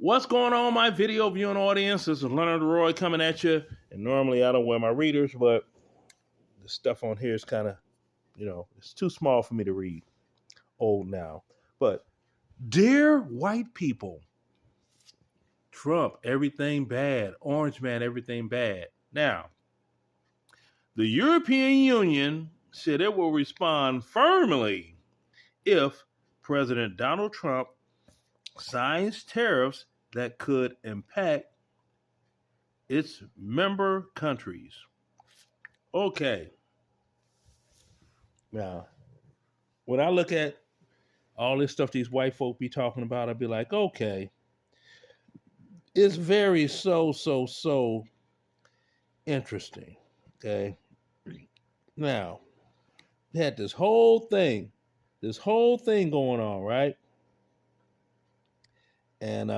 What's going on, my video viewing audience? This is Leonard Roy coming at you. And normally I don't wear my readers, but the stuff on here is kind of, it's too small for me to read. Old now. But dear white people, Trump, everything bad. Orange man, everything bad. Now, the European Union said it will respond firmly if President Donald Trump signs tariffs that could impact its member countries. Okay. Now, when I look at all this stuff these white folk be talking about, I'd be like, okay, it's very so interesting. Okay. Now, they had this whole thing going on, right? And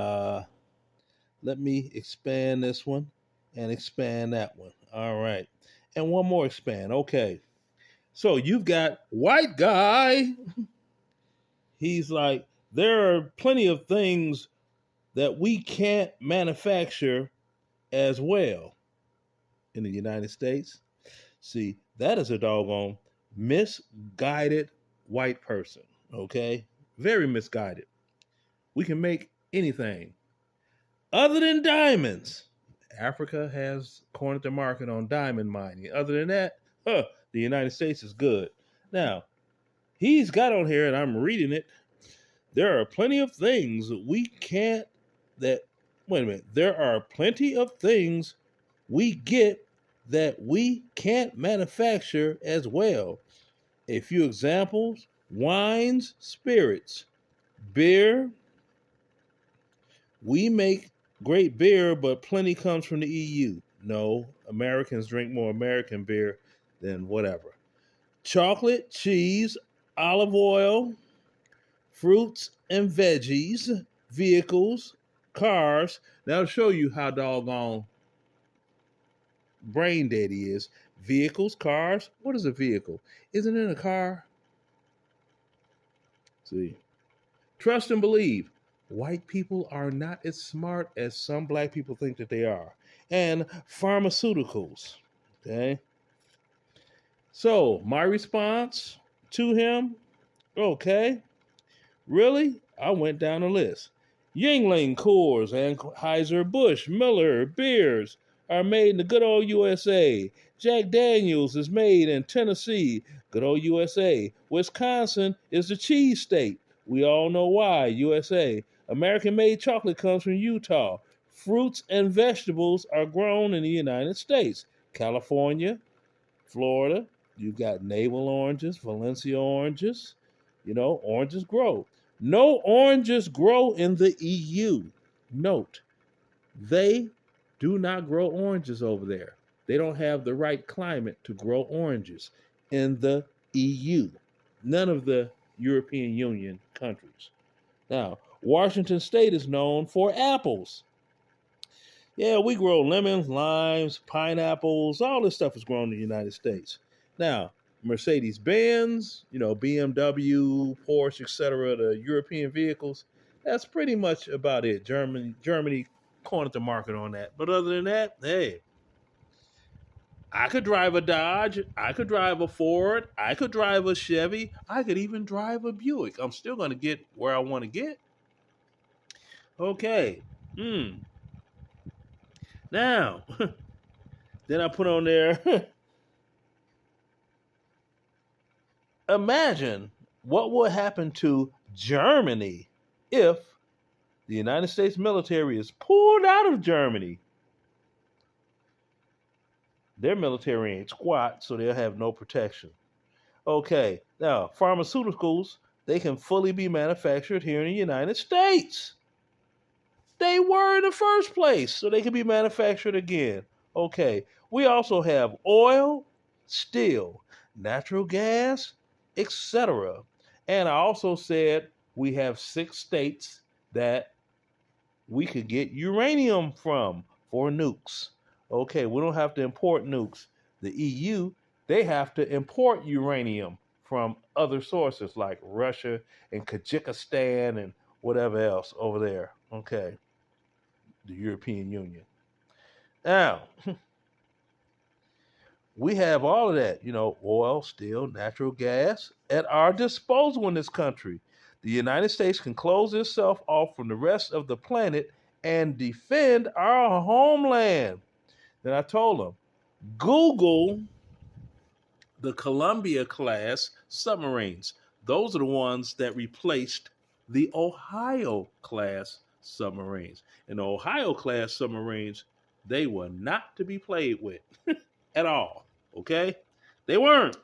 let me expand this one and expand that one. All right. And one more expand. Okay. So you've got white guy. He's like, there are plenty of things that we can't manufacture as well in the United States. See, that is a doggone misguided white person. Okay. Very misguided. We can make anything other than diamonds. Africa has cornered the market on diamond mining. Other than that, the United States is good. Now, he's got on here, and I'm reading it. There are plenty of things there are plenty of things we get that we can't manufacture as well. A few examples: wines, spirits, beer. We make great beer, but plenty comes from the EU. No, Americans drink more American beer than whatever. Chocolate, cheese, olive oil, fruits and veggies, vehicles, cars. That'll show you how doggone brain dead he is. Vehicles, cars. What is a vehicle? Isn't it a car? See. Trust and believe. White people are not as smart as some black people think that they are. And pharmaceuticals. Okay. So my response to him, okay. Really? I went down the list. Yingling, Coors, Anheuser-Busch, Miller beers are made in the good old USA. Jack Daniels is made in Tennessee, good old USA. Wisconsin is the cheese state. We all know why, USA. American-made chocolate comes from Utah. Fruits and vegetables are grown in the United States. California, Florida, you've got navel oranges, Valencia oranges. Oranges grow. No oranges grow in the EU. Note, they do not grow oranges over there. They don't have the right climate to grow oranges in the EU. None of the European Union countries. Now, Washington State is known for apples. Yeah, we grow lemons, limes, pineapples. All this stuff is grown in the United States. Now, Mercedes-Benz, BMW, Porsche, etc., the European vehicles, that's pretty much about it. Germany cornered the market on that. But other than that, hey, I could drive a Dodge, I could drive a Ford, I could drive a Chevy, I could even drive a Buick. I'm still going to get where I want to get. Okay. Now, then I put on there, imagine what would happen to Germany if the United States military is pulled out of Germany. Their military ain't squat, so they'll have no protection. Okay, now, pharmaceuticals, they can fully be manufactured here in the United States. They were in the first place, so they can be manufactured again. Okay, we also have oil, steel, natural gas, etc. And I also said we have 6 states that we could get uranium from for nukes. Okay, we don't have to import nukes. The EU, they have to import uranium from other sources like Russia and Kazakhstan and whatever else over there. Okay. the European Union. Now, we have all of that, oil, steel, natural gas at our disposal in this country. The United States can close itself off from the rest of the planet and defend our homeland. Then I told them, Google the Columbia class submarines. Those are the ones that replaced the Ohio class submarines. And the Ohio class submarines, they were not to be played with at all. Okay? They weren't.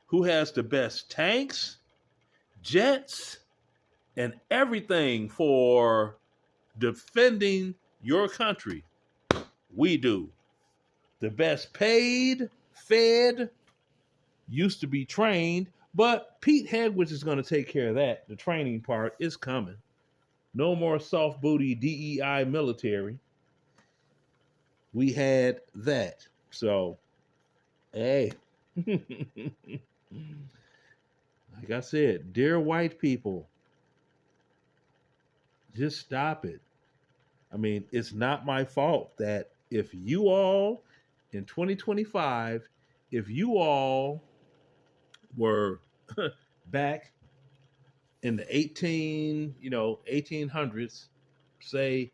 Who has the best tanks, jets, and everything for defending your country? We do. The best paid, fed, used to be trained, but Pete Hedwig is going to take care of that. The training part is coming. No more soft booty DEI military. We had that. So, hey, like I said, dear white people, just stop it. I mean, it's not my fault that if you all in 2025, if you all were back in the 1800s, say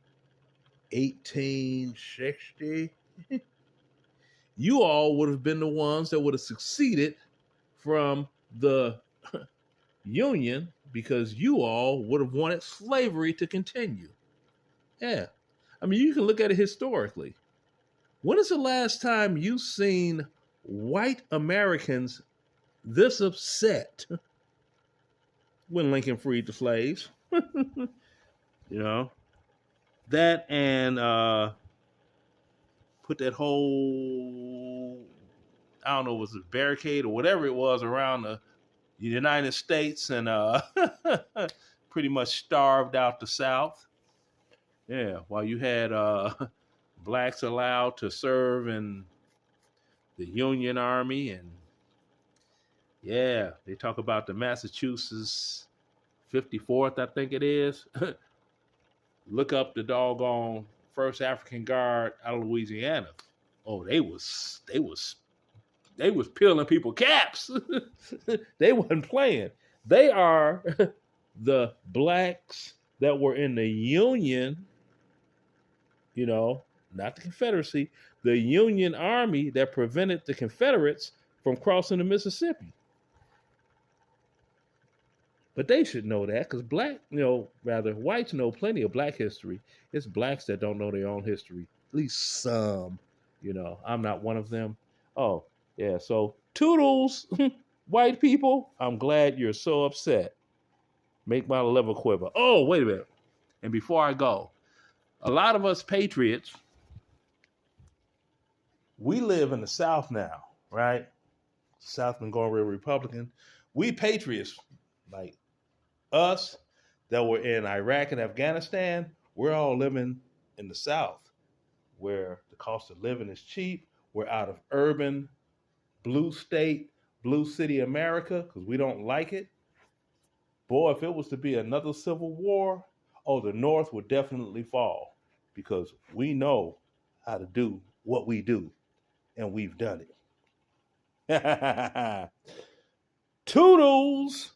1860, you all would have been the ones that would have succeeded from the Union because you all would have wanted slavery to continue. Yeah. I mean, you can look at it historically. When is the last time you've seen white Americans this upset when Lincoln freed the slaves? That and put that whole, I don't know, was it barricade or whatever it was around the United States and pretty much starved out the South. Yeah, while you had blacks allowed to serve in the Union Army. And yeah, they talk about the Massachusetts 54th, I think it is. Look up the doggone first African Guard out of Louisiana. Oh, they was peeling people caps. They wasn't playing. They are the blacks that were in the Union, not the Confederacy, the Union Army that prevented the Confederates from crossing the Mississippi. But they should know that because whites know plenty of black history. It's blacks that don't know their own history, at least some. I'm not one of them. Oh, yeah. So toodles, white people, I'm glad you're so upset. Make my liver quiver. Oh, wait a minute. And before I go, a lot of us patriots, we live in the South now, right? South been going real Republican. We patriots, like us that were in Iraq and Afghanistan, we're all living in the South where the cost of living is cheap. We're out of urban, blue state, blue city America because we don't like it. Boy, if it was to be another civil war, the North would definitely fall because we know how to do what we do, and we've done it. Toodles!